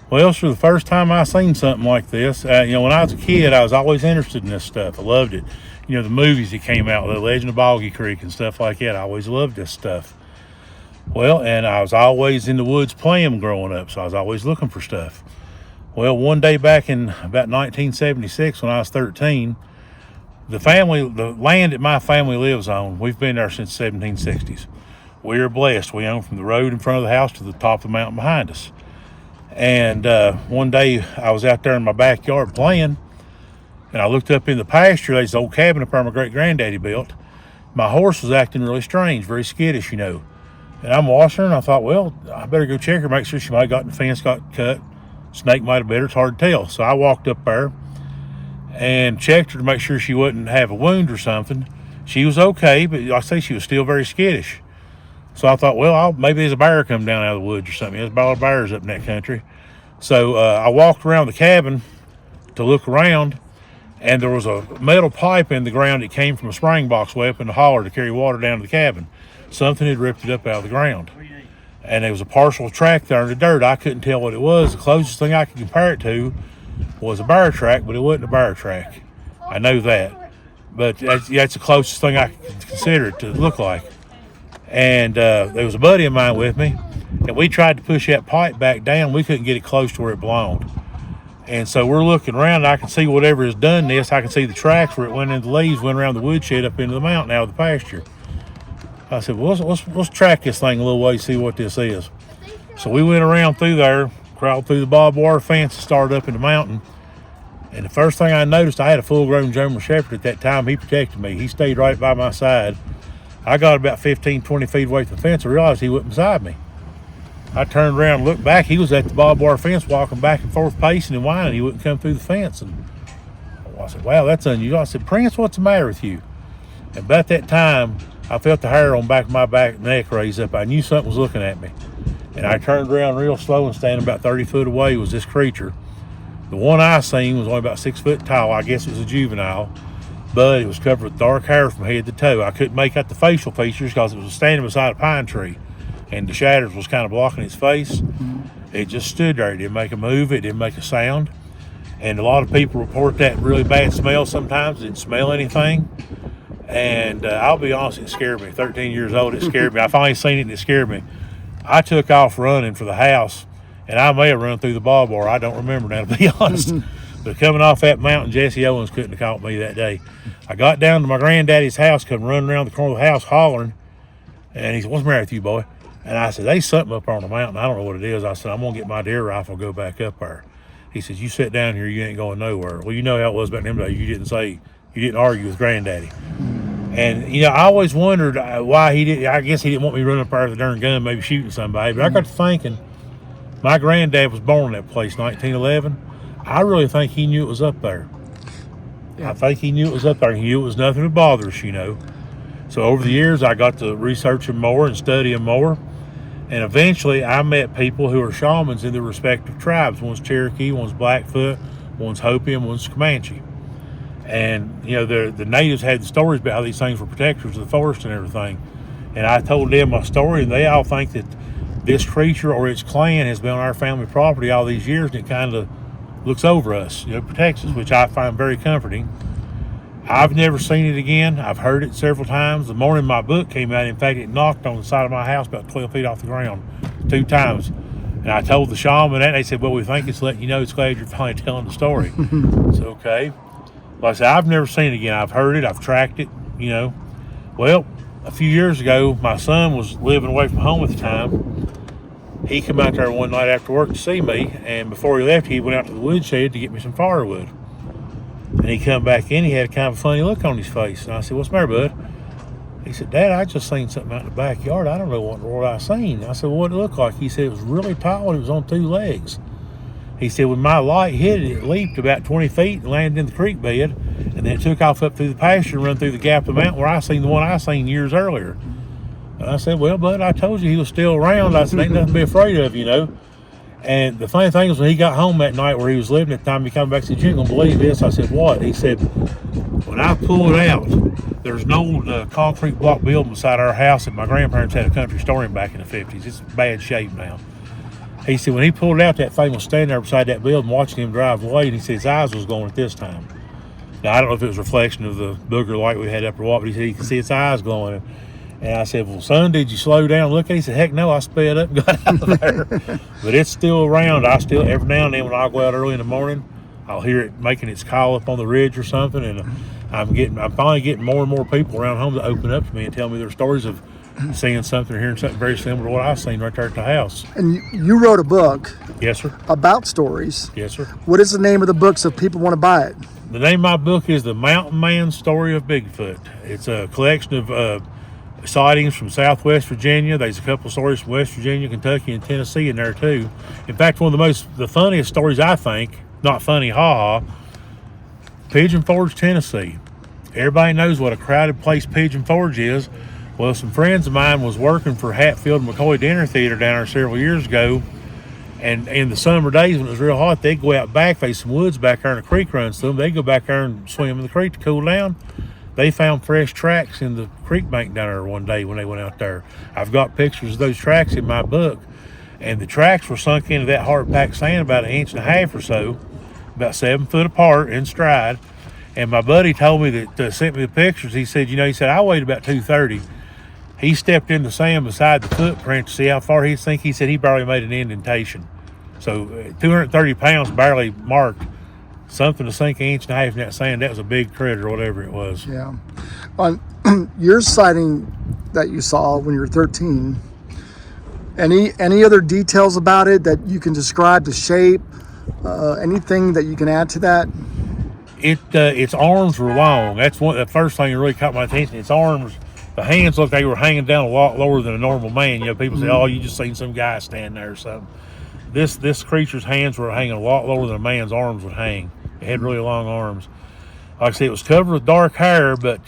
Well, for the first time I seen something like this, when I was a kid, I was always interested in this stuff. I loved it. The movies that came out, The Legend of Boggy Creek and stuff like that. I always loved this stuff. Well, and I was always in the woods playing growing up, so I was always looking for stuff. Well, one day back in about 1976 when I was 13, the land that my family lives on, we've been there since the 1760s. We are blessed. We own from the road in front of the house to the top of the mountain behind us. And one day I was out there in my backyard playing, and I looked up in the pasture. There's an old cabin up there my great-granddaddy built. My horse was acting really strange, very skittish, And I'm watching her, and I thought, well, I better go check her, make sure she might have gotten the fence, got cut. Snake might have bit her, it's hard to tell. So I walked up there and checked her to make sure she wouldn't have a wound or something. She was okay, but like I say, she was still very skittish. So I thought, well, maybe there's a bear come down out of the woods or something. There's a lot of bears up in that country. So I walked around the cabin to look around, and there was a metal pipe in the ground that came from a spring box way up in the holler to carry water down to the cabin. Something had ripped it up out of the ground. And there was a partial track there in the dirt. I couldn't tell what it was. The closest thing I could compare it to was a bear track, but it wasn't a bear track. I know that. But that's the closest thing I could consider it to look like. And there was a buddy of mine with me, and we tried to push that pipe back down. We couldn't get it close to where it belonged. And so we're looking around, and I can see whatever has done this. I can see the tracks where it went into the leaves, went around the woodshed up into the mountain out of the pasture. I said, well, let's track this thing a little way, see what this is. So we went around through there, crawled through the barbed wire fence, and started up in the mountain. And the first thing I noticed, I had a full-grown German Shepherd at that time. He protected me. He stayed right by my side. I got about 15, 20 feet away from the fence. I realized he wasn't beside me. I turned around and looked back. He was at the barbed wire fence walking back and forth, pacing and whining. He wouldn't come through the fence. And I said, wow, that's unusual. I said, Prince, what's the matter with you? And about that time, I felt the hair on the back of my neck raise up. I knew something was looking at me. And I turned around real slow, and standing about 30 foot away was this creature. The one I seen was only about 6 foot tall. I guess it was a juvenile, but it was covered with dark hair from head to toe. I couldn't make out the facial features because it was standing beside a pine tree, and the shadows was kind of blocking its face. It just stood there. It didn't make a move. It didn't make a sound. And a lot of people report that really bad smell sometimes. It didn't smell anything. And I'll be honest, it scared me. 13 years old, it scared me. I finally seen it, and it scared me. I took off running for the house, and I may have run through the barbed wire. I don't remember now, to be honest. But coming off that mountain, Jesse Owens couldn't have caught me that day. I got down to my granddaddy's house, come running around the corner of the house hollering, and he said, what's the matter with you, boy? And I said, there's something up on the mountain. I don't know what it is. I said, I'm going to get my deer rifle and go back up there. He says, you sit down here, you ain't going nowhere. Well, you know how it was back in them days. You didn't argue with granddaddy. And, I always wondered why he didn't. I guess he didn't want me running up there with a darn gun, maybe shooting somebody. But I got to thinking, my granddad was born in that place, 1911. I really think he knew it was up there. Yeah. I think he knew it was up there. He knew it was nothing to bother us, So over the years, I got to research him more and study him more. And eventually, I met people who are shamans in their respective tribes. One's Cherokee, one's Blackfoot, one's Hopi, and one's Comanche. And, the natives had the stories about how these things were protectors of the forest and everything. And I told them my story, and they all think that this creature or its clan has been on our family property all these years, and it kind of looks over us, protects us, which I find very comforting. I've never seen it again. I've heard it several times. The morning my book came out, in fact, it knocked on the side of my house about 12 feet off the ground 2 times. And I told the shaman that, and they said, well, we think it's letting you know it's glad you're finally telling the story. It's okay. Like I said, I've never seen it again. I've heard it. I've tracked it, Well, a few years ago, my son was living away from home at the time. He came out there one night after work to see me, and before he left, he went out to the woodshed to get me some firewood. And he come back in, he had kind of a funny look on his face. And I said, what's the matter, bud? He said, Dad, I just seen something out in the backyard. I don't know what in the world I seen. I said, well, what did it look like? He said, it was really tall, and it was on 2 legs. He said, when my light hit it, it leaped about 20 feet and landed in the creek bed, and then it took off up through the pasture and run through the gap of the mountain where I seen the one I seen years earlier. And I said, well, bud, I told you he was still around. I said, ain't nothing to be afraid of, And the funny thing was, when he got home that night where he was living at the time, he came back and said, you ain't gonna believe this. I said, what? He said, when I pulled out, there's an old concrete block building beside our house that my grandparents had a country store in back in the 50s. It's in bad shape now. He said when he pulled out, that thing was standing there beside that building watching him drive away, and he said his eyes was going at this time. Now, I don't know if it was a reflection of the booger light we had up there, what, but he said he could see its eyes glowing. And I said, well, son, did you slow down and look at it? He said, heck no, I sped up and got out of there. But it's still around. I still, every now and then when I go out early in the morning, I'll hear it making its call up on the ridge or something. And I'm finally getting more and more people around home to open up to me and tell me their stories of seeing something or hearing something very similar to what I've seen right there at the house. And you wrote a book. Yes, sir. About stories. Yes, sir. What is the name of the book so people want to buy it? The name of my book is The Mountain Man Story of Bigfoot. It's a collection of sightings from Southwest Virginia. There's a couple stories from West Virginia, Kentucky, and Tennessee in there too. In fact, one of the funniest stories, I think, not funny, Pigeon Forge, Tennessee. Everybody knows what a crowded place Pigeon Forge is. Well, some friends of mine was working for Hatfield McCoy Dinner Theater down there several years ago. And in the summer days when it was real hot, they'd go out back. There's some woods back there and a creek runs through them. They'd go back there and swim in the creek to cool down. They found fresh tracks in the creek bank down there one day when they went out there. I've got pictures of those tracks in my book. And the tracks were sunk into that hard-packed sand about 1.5 inches or so, about 7 foot apart in stride. And my buddy told me that, sent me the pictures. He said, I weighed about 230. He stepped in the sand beside the footprint to see how far he'd sink. He said he barely made an indentation. So 230 pounds barely marked something to sink 1.5 inches in that sand. That was a big critter or whatever it was. Yeah. On your sighting that you saw when you were 13, any other details about it that you can describe, the shape, anything that you can add to that? Its arms were long. That's the first thing that really caught my attention. Its arms, the hands looked like they were hanging down a lot lower than a normal man. People say, oh, you just seen some guy standing there or something. This creature's hands were hanging a lot lower than a man's arms would hang. It had really long arms. Like I said, it was covered with dark hair, but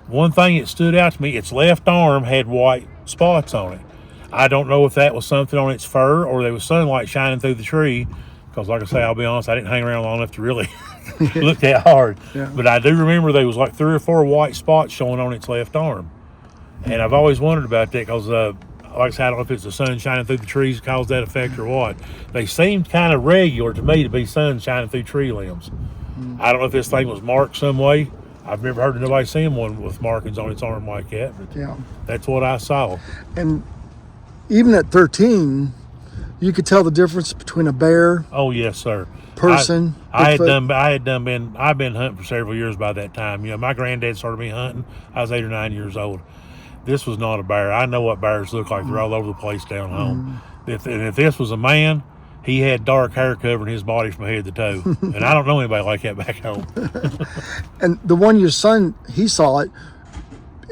one thing that stood out to me, its left arm had white spots on it. I don't know if that was something on its fur or there was sunlight shining through the tree, because like I say, I'll be honest, I didn't hang around long enough to really look that hard. Yeah. But I do remember there was like 3 or 4 white spots showing on its left arm. And I've always wondered about that because, like I said, I don't know if it's the sun shining through the trees that caused that effect or what. They seemed kind of regular to me to be sun shining through tree limbs. I don't know if this thing was marked some way. I've never heard of nobody seeing one with markings on its arm like that, but yeah, that's what I saw. And even at 13, you could tell the difference between a bear. Oh yes, sir. Person. I've been hunting for several years by that time. My granddad started me hunting. I was 8 or 9 years old. This was not a bear. I know what bears look like. They're all over the place down home. If this was a man, he had dark hair covering his body from head to toe. And I don't know anybody like that back home. And the one your son, he saw it.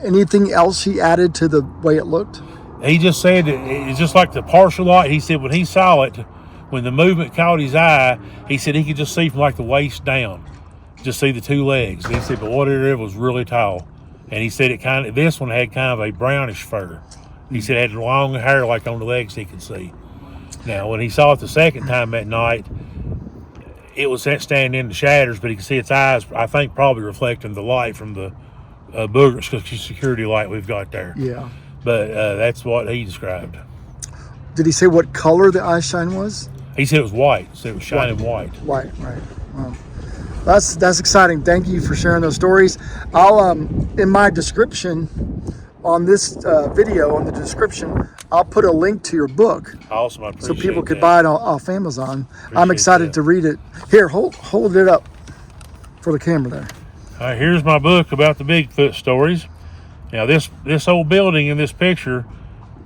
Anything else he added to the way it looked? He just said it's just like the partial light. He said when he saw it, when the movement caught his eye, he said he could just see from like the waist down, just see the 2 legs. And he said, but what it was really tall. And he said this one had kind of a brownish fur. He said it had long hair like on the legs he could see. Now, when he saw it the second time that night, it was standing in the shadows, but he could see its eyes, I think, probably reflecting the light from the booger security light we've got there. Yeah. But that's what he described. Did he say what color the eye shine was? He said it was white. So it was shining white. White, right. Wow. That's exciting. Thank you for sharing those stories. I'll in my description on this video, on the description, I'll put a link to your book. Awesome, I appreciate so people could that. buy it off Amazon. I'm excited to read it. Here, hold it up for the camera there. All right, here's my book about the Bigfoot stories. Now this old building in this picture,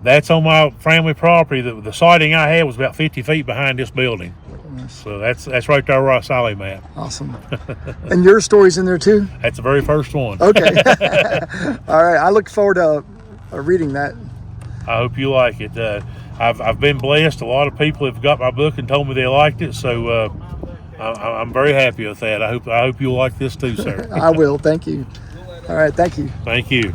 that's on my family property. The sighting I had was about 50 feet behind this building. So that's right there where I saw him at. Awesome. And your story's in there too? That's the very first one. Okay. All right. I look forward to reading that. I hope you like it. I've been blessed. A lot of people have got my book and told me they liked it. So I'm very happy with that. I hope you'll like this too, sir. I will. Thank you. All right. Thank you. Thank you.